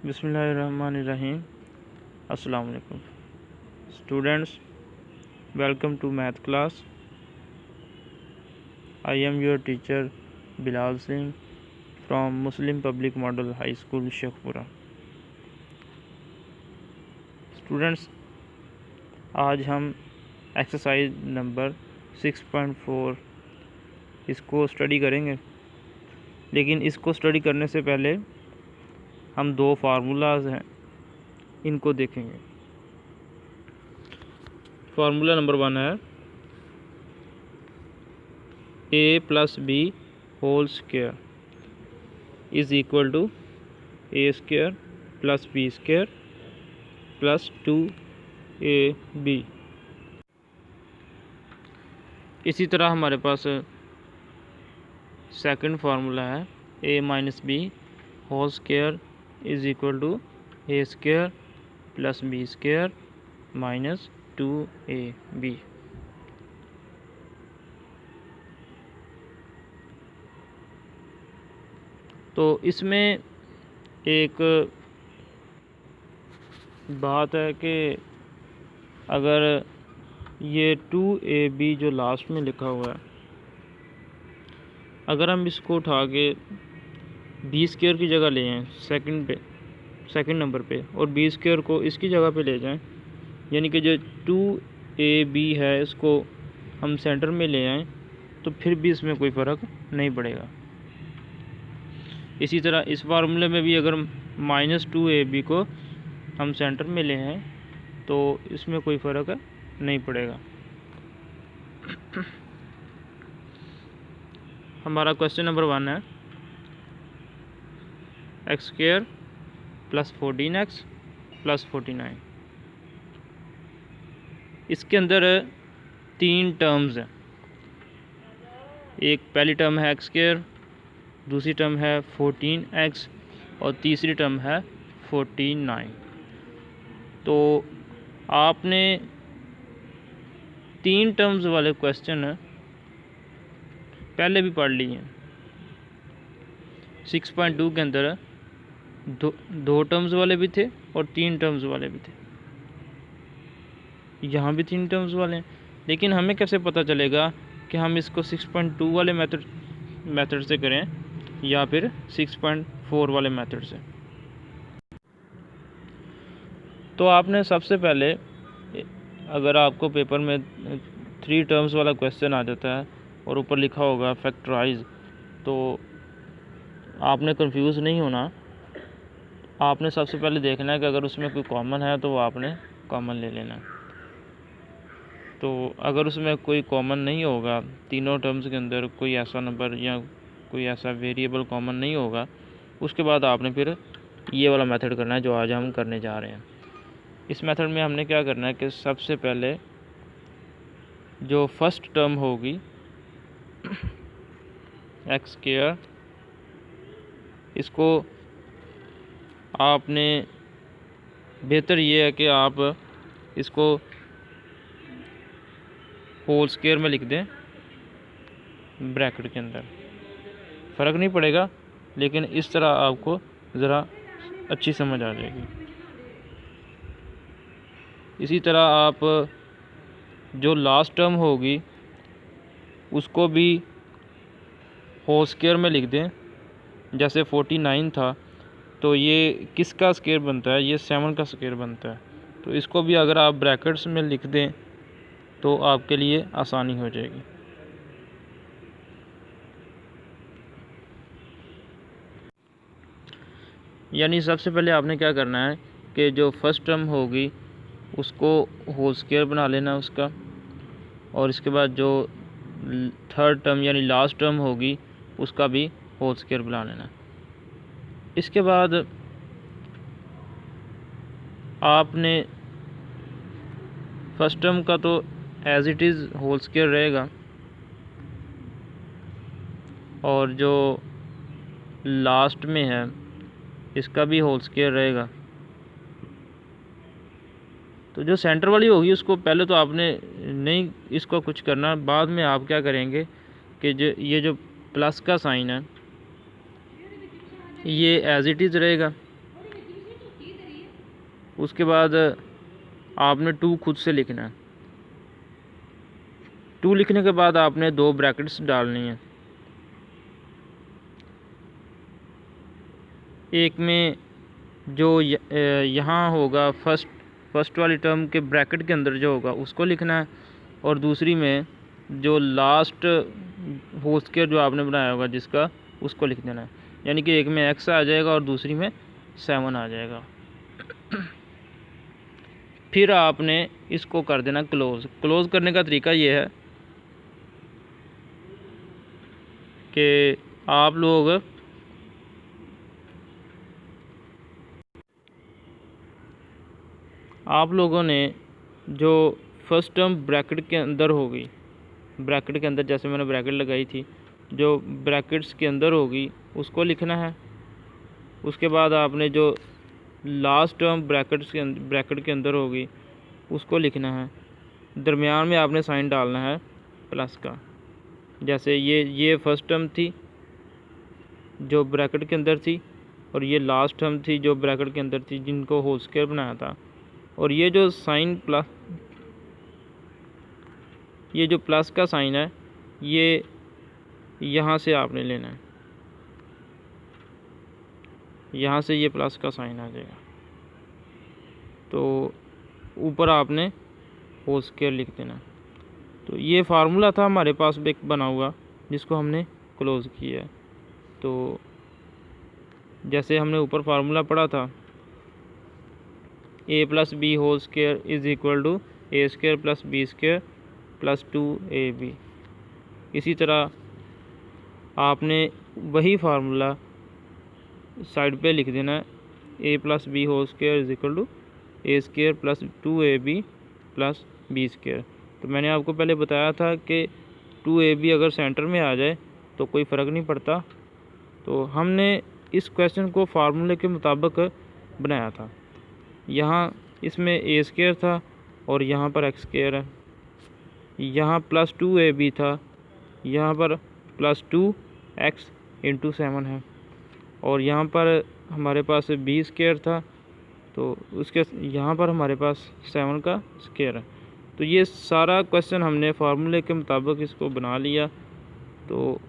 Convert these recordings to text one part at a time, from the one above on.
बिस्मिल्लाहिर्रहमानिर्रहीम। अस्सलाम वालेकुम students, welcome to math class. I am your teacher Bilal Singh from Muslim public model high school Sheikhpura. Students, आज हम exercise number 6.4 इसको स्टडी करेंगे, लेकिन इसको स्टडी करने से पहले हम दो फार्मूलाज हैं इनको देखेंगे। फार्मूला नंबर 1 है a plus B whole square is equal to a square plus B square plus 2ab। इसी तरह हमारे पास सेकंड फार्मूला है a minus B whole square is equal to a square plus B square minus 2ab। तो इसमें एक बात है कि अगर ये 2ab जो लास्ट में लिखा हुआ है, अगर हम इसको उठा के बी स्क्वायर की जगह ले आएँ सेकंड नंबर पे, और बी स्क्वायर को इसकी जगह पे ले जाएं, यानी कि जो 2ab है इसको हम सेंटर में ले आएँ, तो फिर भी इसमें कोई फ़र्क नहीं पड़ेगा। इसी तरह इस फार्मूले में भी अगर माइनस 2ab को हम सेंटर में ले आएँ तो इसमें कोई फ़र्क नहीं पड़ेगा। हमारा क्वेश्चन नंबर 1 है x square plus 14x plus 49। इसके अंदर 3 टर्म्स हैं। एक पहली टर्म है एक्स स्क्वायर, दूसरी टर्म है 14x और तीसरी टर्म है 49। तो आपने 3 टर्म्स वाले क्वेश्चन पहले भी पढ़ लिए हैं। 6.2 के अंदर दो टर्म्स वाले भी थे और 3 टर्म्स वाले भी थे। यहाँ भी 3 टर्म्स वाले हैं, लेकिन हमें कैसे पता चलेगा कि हम इसको 6.2 वाले मेथड से करें या फिर 6.4 वाले मेथड से। तो आपने सबसे पहले, अगर आपको पेपर में 3 टर्म्स वाला क्वेश्चन आ जाता है और ऊपर लिखा होगा फैक्टराइज, तो आपने कंफ्यूज नहीं होना। आपने सबसे पहले देखना है कि अगर उसमें कोई कॉमन है तो वो आपने कॉमन ले लेना। तो अगर उसमें कोई कॉमन नहीं होगा, तीनों टर्म्स के अंदर कोई ऐसा नंबर या कोई ऐसा वेरिएबल कॉमन नहीं होगा, उसके बाद आपने फिर ये वाला मेथड करना है जो आज हम करने जा रहे हैं। इस मेथड में हमने क्या करना है कि सबसे पहले जो फर्स्ट टर्म होगी एक्स स्क्वायर, इसको आपने, बेहतर ये है कि आप इसको होल स्क्वायर में लिख दें ब्रैकेट के अंदर, फ़र्क नहीं पड़ेगा, लेकिन इस तरह आपको ज़रा अच्छी समझ आ जाएगी। इसी तरह आप जो लास्ट टर्म होगी उसको भी होल स्क्वायर में लिख दें। जैसे 49 था तो ये किसका स्क्वायर बनता है, ये 7 का स्क्वायर बनता है। तो इसको भी अगर आप ब्रैकेट्स में लिख दें तो आपके लिए आसानी हो जाएगी। यानी सबसे पहले आपने क्या करना है कि जो फर्स्ट टर्म होगी उसको होल स्क्वायर बना लेना उसका, और इसके बाद जो थर्ड टर्म यानी लास्ट टर्म होगी उसका भी होल स्क्वायर बना लेना। इसके बाद आपने फर्स्ट टर्म का तो as it is whole square रहेगा, और जो लास्ट में है इसका भी होल स्क्वायर रहेगा। तो जो सेंटर वाली होगी उसको पहले तो आपने नहीं इसको कुछ करना, बाद में आप क्या करेंगे कि ये जो प्लस का साइन है ये एज इट इज़ रहेगा, उसके बाद आपने 2 खुद से लिखना है। 2 लिखने के बाद आपने 2 ब्रैकेट्स डालनी है। एक में जो यहाँ होगा फर्स्ट वाली टर्म के ब्रैकेट के अंदर जो होगा उसको लिखना है, और दूसरी में जो लास्ट होल स्क्वायर जो आपने बनाया होगा जिसका, उसको लिख देना है। यानी कि एक में x आ जाएगा और दूसरी में 7 आ जाएगा। फिर आपने इसको कर देना क्लोज़ करने का तरीका ये है कि आप लोगों ने जो फर्स्ट टर्म ब्रैकेट के अंदर होगी, ब्रैकेट के अंदर जैसे मैंने ब्रैकेट लगाई थी, जो ब्रैकेट्स के अंदर होगी उसको लिखना है। उसके बाद आपने जो लास्ट टर्म ब्रैकेट के अंदर होगी उसको लिखना है। दरमियान में आपने साइन डालना है प्लस का। जैसे ये फर्स्ट टर्म थी जो ब्रैकेट के अंदर थी, और ये लास्ट टर्म थी जो ब्रैकेट के अंदर थी, जिनको होल स्क्वायर बनाया था। और ये जो साइन प्लस, ये जो प्लस का साइन है, ये यहाँ से आपने लेना है, यहाँ से ये प्लस का साइन आ जाएगा। तो ऊपर आपने होल स्क्वायर लिख देना। तो ये फार्मूला था हमारे पास एक बना हुआ जिसको हमने क्लोज़ किया है। तो जैसे हमने ऊपर फार्मूला पढ़ा था, a + b whole square is equal to a square + b square + 2ab। इसी तरह आपने वही फार्मूला साइड पे लिख देना है, a + b whole square is equal to a square + 2ab + b square. तो मैंने आपको पहले बताया था कि 2ab अगर सेंटर में आ जाए तो कोई फ़र्क नहीं पड़ता। तो हमने इस क्वेश्चन को फार्मूले के मुताबिक बनाया था। यहाँ इसमें a स्क्वायर था और यहाँ पर x स्क्वायर है, यहाँ +2ab था, यहाँ पर +2x × 7 है, और यहाँ पर हमारे पास b स्क्वायर था, तो उसके यहाँ पर हमारे पास 7 का स्क्वायर है। तो ये सारा क्वेश्चन हमने फार्मूले के मुताबिक इसको बना लिया। तो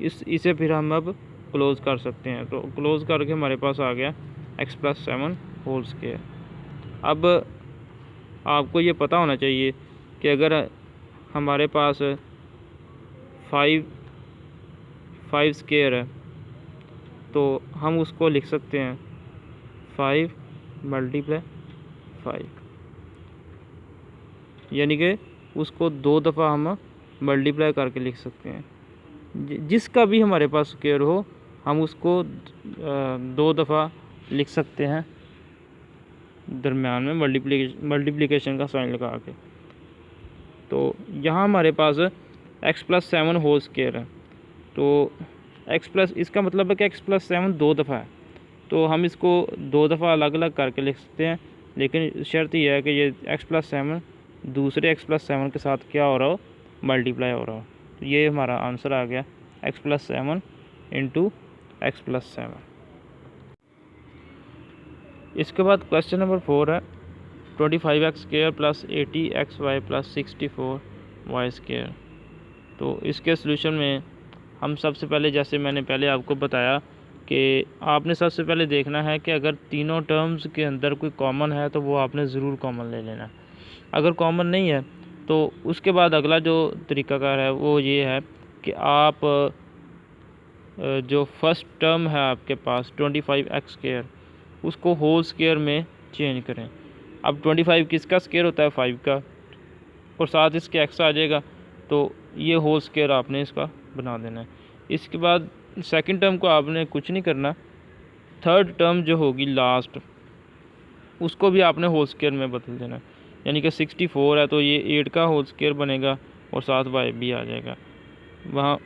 इसे फिर हम अब क्लोज़ कर सकते हैं। तो क्लोज़ करके हमारे पास आ गया x + 7 होल स्क्वायर। अब आपको ये पता होना चाहिए कि अगर हमारे पास 5 स्क्वायर है तो हम उसको लिख सकते हैं 5 × 5, यानी कि उसको 2 दफ़ा हम मल्टीप्लाई करके लिख सकते हैं। जिसका भी हमारे पास स्क्वायर हो हम उसको 2 दफ़ा लिख सकते हैं, दरमियान में मल्टीप्लिकेशन का साइन लगा के। तो यहाँ हमारे पास x + 7 होल स्क्वायर है। तो इसका मतलब है कि x + 7 2 दफ़ा है, तो हम इसको 2 दफ़ा अलग अलग करके लिख सकते हैं, लेकिन शर्त यह है कि ये x + 7 दूसरे x + 7 के साथ क्या हो रहा हो, मल्टीप्लाई हो रहा हो। तो ये हमारा आंसर आ गया x + 7 × x + 7। इसके बाद क्वेश्चन नंबर 4 है 25x² + 80xy + 64y स्क्वायर। तो इसके सलूशन में हम सबसे पहले, जैसे मैंने पहले आपको बताया कि आपने सबसे पहले देखना है कि अगर तीनों टर्म्स के अंदर कोई कॉमन है तो वो आपने ज़रूर कॉमन ले लेना। अगर कॉमन नहीं है तो उसके बाद अगला जो तरीकाकार है वो ये है कि आप जो फर्स्ट टर्म है आपके पास 25x² उसको होल स्क्वायर में चेंज करें। अब 25 किसका स्क्वायर होता है, 5 का, और साथ इसके x आ जाएगा, तो ये होल स्क्वायर आपने इसका बना देना है। इसके बाद सेकंड टर्म को आपने कुछ नहीं करना, थर्ड टर्म जो होगी लास्ट उसको भी आपने होल स्क्वायर में बदल देना। यानी कि 64 है तो ये 8 का होल स्क्वायर बनेगा और साथ y भी आ जाएगा वहाँ,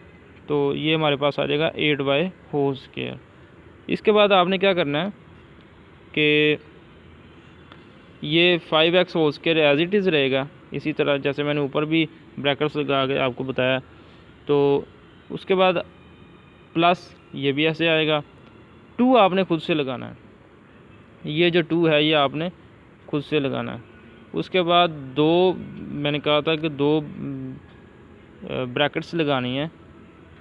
तो ये हमारे पास आ जाएगा 8y होल स्क्वायर। इसके बाद आपने क्या करना है कि ये 5x whole square as it is रहेगा, इसी तरह जैसे मैंने ऊपर भी ब्रैकेट्स लगा के आपको बताया। तो उसके बाद प्लस ये भी ऐसे आएगा, 2 आपने खुद से लगाना है। ये जो 2 है ये आपने खुद से लगाना है। उसके बाद दो, मैंने कहा था कि दो ब्रैकेट्स लगानी है,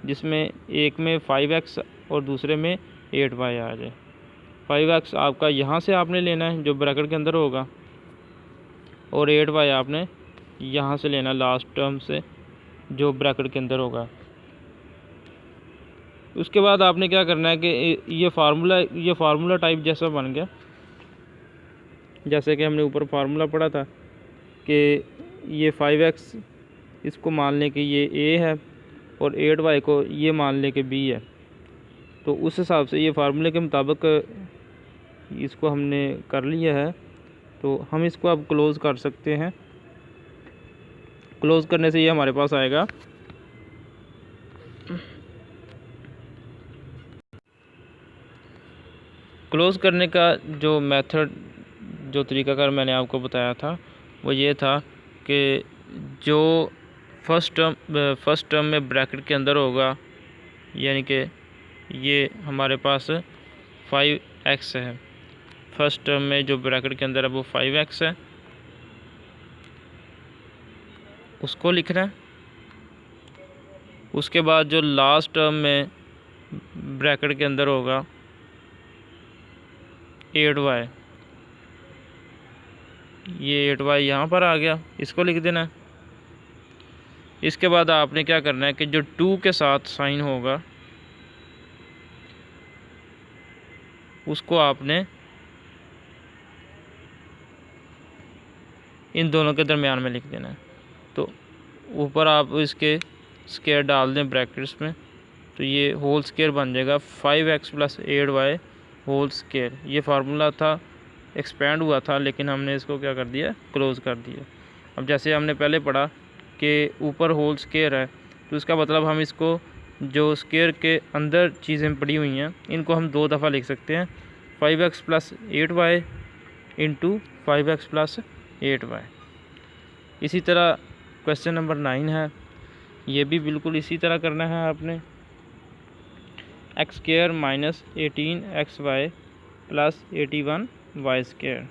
जिसमें एक में 5x और दूसरे में 8y आ जाए। 5x आपका यहाँ से आपने लेना है जो ब्रैकेट के अंदर होगा, और 8y आपने यहाँ से लेना लास्ट टर्म से जो ब्रैकेट के अंदर होगा। उसके बाद आपने क्या करना है कि ये फार्मूला टाइप जैसा बन गया, जैसे कि हमने ऊपर फार्मूला पढ़ा था कि ये 5x इसको मान लें कि ये a है और 8y को ये मान लें कि b है। तो उस हिसाब से ये फार्मूले के मुताबिक इसको हमने कर लिया है। तो हम इसको अब क्लोज़ कर सकते हैं। क्लोज़ करने से ये हमारे पास आएगा क्लोज़ करने का जो मेथड, जो तरीकाकार मैंने आपको बताया था वो ये था कि जो फर्स्ट टर्म में ब्रैकेट के अंदर होगा, यानी कि ये हमारे पास 5x है, फर्स्ट टर्म में जो ब्रैकेट के अंदर है वो 5x है, उसको लिखना है। उसके बाद जो लास्ट टर्म में ब्रैकेट के अंदर होगा 8y, ये 8y यहाँ पर आ गया, इसको लिख देना है। इसके बाद आपने क्या करना है कि जो 2 के साथ साइन होगा उसको आपने इन दोनों के दरमियान में लिख देना है। तो ऊपर आप इसके स्क्वायर डाल दें ब्रैकेट्स में, तो ये होल स्क्वायर बन जाएगा 5x + 8y होल स्क्वायर। ये फार्मूला था, एक्सपेंड हुआ था, लेकिन हमने इसको क्या कर दिया, क्लोज़ कर दिया। अब जैसे हमने पहले पढ़ा कि ऊपर होल स्क्वायर है, तो इसका मतलब हम इसको जो स्क्वायर के अंदर चीज़ें पड़ी हुई हैं इनको हम 2 दफ़ा लिख सकते हैं, 5x + 8y × 5x + 8y। इसी तरह क्वेश्चन नंबर 9 है, ये भी बिल्कुल इसी तरह करना है आपने। x² - 18xy + 81y²।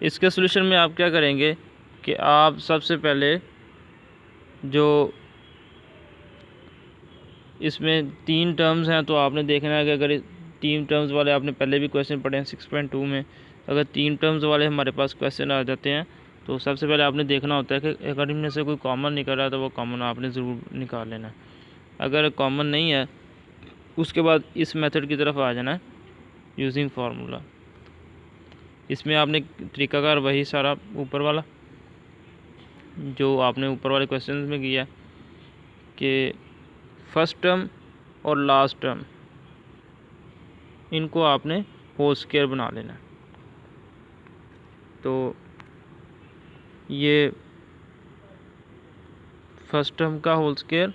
इसके सोल्यूशन में आप क्या करेंगे कि आप सबसे पहले जो इसमें 3 टर्म्स हैं, तो आपने देखना है कि अगर 3 टर्म्स वाले आपने पहले भी क्वेश्चन पढ़े हैं 6.2 में, अगर 3 टर्म्स वाले हमारे पास क्वेश्चन आ जाते हैं तो सबसे पहले आपने देखना होता है कि अगर इनमें से कोई कॉमन निकल रहा है तो वो कॉमन आपने ज़रूर निकाल लेना है। अगर कॉमन नहीं है उसके बाद इस मेथड की तरफ आ जाना है यूजिंग फार्मूला। इसमें आपने तरीकाकार वही सारा ऊपर वाला जो आपने ऊपर वाले क्वेश्चन में किया कि फर्स्ट टर्म और लास्ट टर्म इनको आपने होल स्क्वायर बना लेना है। तो ये फर्स्ट टर्म का होल स्क्वायर,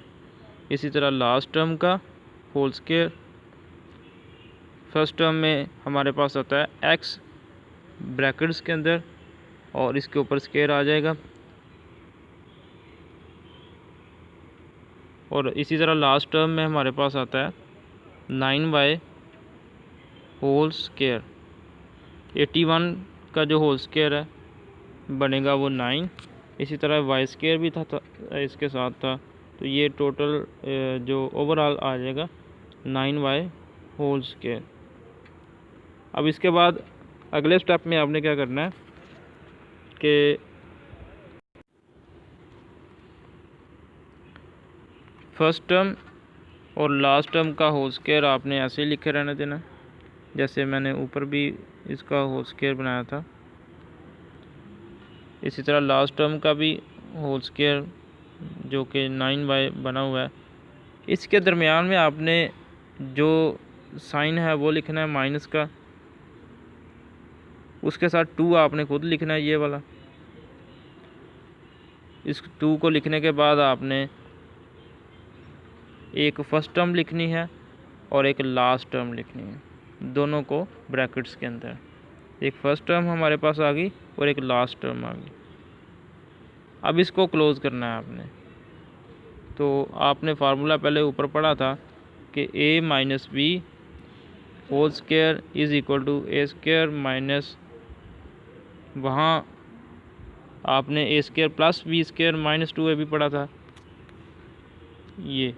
इसी तरह लास्ट टर्म का होल स्क्वायर। फर्स्ट टर्म में हमारे पास आता है x ब्रैकेट्स के अंदर और इसके ऊपर स्क्वायर आ जाएगा, और इसी तरह लास्ट टर्म में हमारे पास आता है 9y होल स्क्वायर। 81 का जो होल स्क्वायर है बनेगा वो 9, इसी तरह y² भी था इसके साथ था, तो ये टोटल जो ओवरऑल आ जाएगा 9y होल स्क्वायर। अब इसके बाद अगले स्टेप में आपने क्या करना है कि फर्स्ट टर्म और लास्ट टर्म का होल स्क्वायर आपने ऐसे ही लिखे रहने देना, जैसे मैंने ऊपर भी इसका होल स्क्वायर बनाया था। इसी तरह लास्ट टर्म का भी होल स्क्वायर जो कि 9y बना हुआ है, इसके दरमियान में आपने जो साइन है वो लिखना है माइनस का, उसके साथ 2 आपने खुद लिखना है ये वाला। इस 2 को लिखने के बाद आपने एक फर्स्ट टर्म लिखनी है और एक लास्ट टर्म लिखनी है, दोनों को ब्रैकेट्स के अंदर। एक फर्स्ट टर्म हमारे पास आ गई और एक लास्ट टर्म आ गई। अब इसको क्लोज़ करना है आपने। तो आपने फार्मूला पहले ऊपर पढ़ा था कि a - b whole square is equal to A square minus, वहाँ आपने A square plus B square minus 2ab पढ़ा था ये।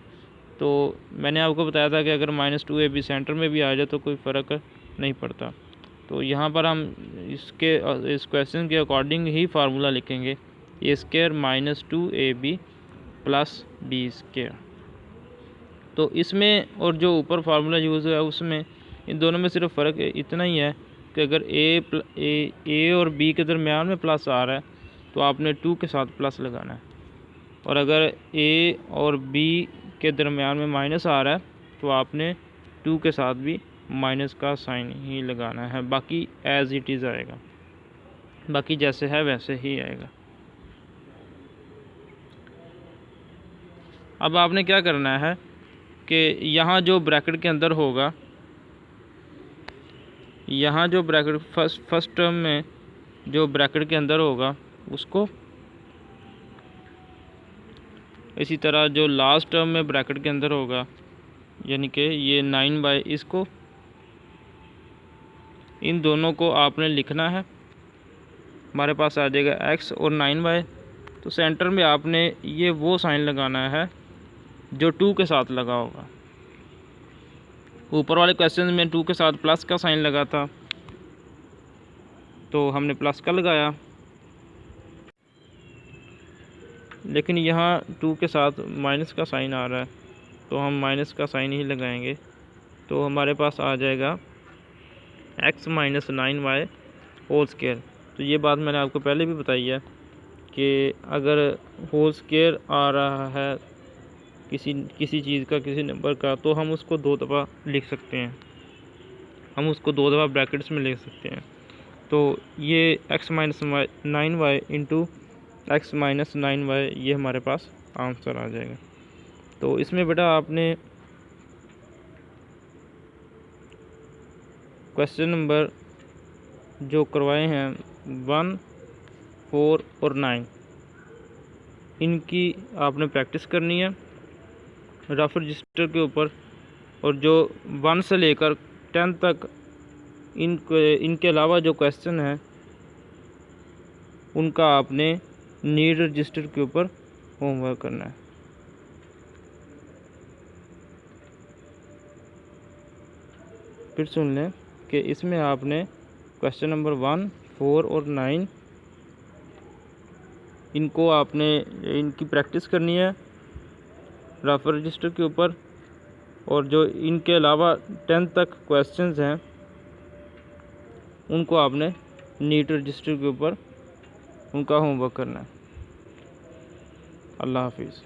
तो मैंने आपको बताया था कि अगर -2ab सेंटर में भी आ जाए तो कोई फ़र्क नहीं पड़ता। तो यहाँ पर हम इस क्वेश्चन के अकॉर्डिंग ही फार्मूला लिखेंगे, A square minus 2ab plus B square. तो इसमें और जो ऊपर फार्मूला यूज़ हुआ है उसमें, इन दोनों में सिर्फ फ़र्क इतना ही है कि अगर ए और बी के दरमियान में प्लस आ रहा है तो आपने 2 के साथ प्लस लगाना है, और अगर ए और बी के दरमियान में माइनस आ रहा है तो आपने 2 के साथ भी माइनस का साइन ही लगाना है। बाकी एज़ इट इज़ आएगा, बाकी जैसे है वैसे ही आएगा। अब आपने क्या करना है कि यहाँ जो ब्रैकेट के अंदर होगा, यहाँ जो ब्रैकेट फर्स्ट टर्म में जो ब्रैकेट के अंदर होगा उसको, इसी तरह जो लास्ट टर्म में ब्रैकेट के अंदर होगा, यानी कि ये 9/, इसको, इन दोनों को आपने लिखना है। हमारे पास आ जाएगा x और 9/। तो सेंटर में आपने ये वो साइन लगाना है जो 2 के साथ लगा होगा। ऊपर वाले क्वेश्चन में 2 के साथ प्लस का साइन लगा था तो हमने प्लस का लगाया, लेकिन यहाँ 2 के साथ माइनस का साइन आ रहा है तो हम माइनस का साइन ही लगाएंगे। तो हमारे पास आ जाएगा x minus 9y whole square. तो ये बात मैंने आपको पहले भी बताई है कि अगर होल स्क्वायर आ रहा है किसी चीज़ का, किसी नंबर का, तो हम उसको 2 दफ़ा लिख सकते हैं, हम उसको 2 दफ़ा ब्रैकेट्स में लिख सकते हैं। तो ये x minus 9y into x minus 9y, ये हमारे पास आंसर आ जाएगा। तो इसमें बेटा आपने क्वेश्चन नंबर जो करवाए हैं 1, 4 और 9, इनकी आपने प्रैक्टिस करनी है रफ रजिस्टर के ऊपर, और जो 1 से लेकर 10 तक इनके अलावा जो क्वेश्चन हैं उनका आपने नीड रजिस्टर के ऊपर होमवर्क करना है। फिर सुन लें कि इसमें आपने क्वेश्चन नंबर 1, 4 और 9 इनको आपने इनकी प्रैक्टिस करनी है रफ रजिस्टर के ऊपर, और जो इनके अलावा 10 तक क्वेश्चंस हैं उनको आपने नीट रजिस्टर के ऊपर उनका होमवर्क करना है। अल्लाह हाफिज़।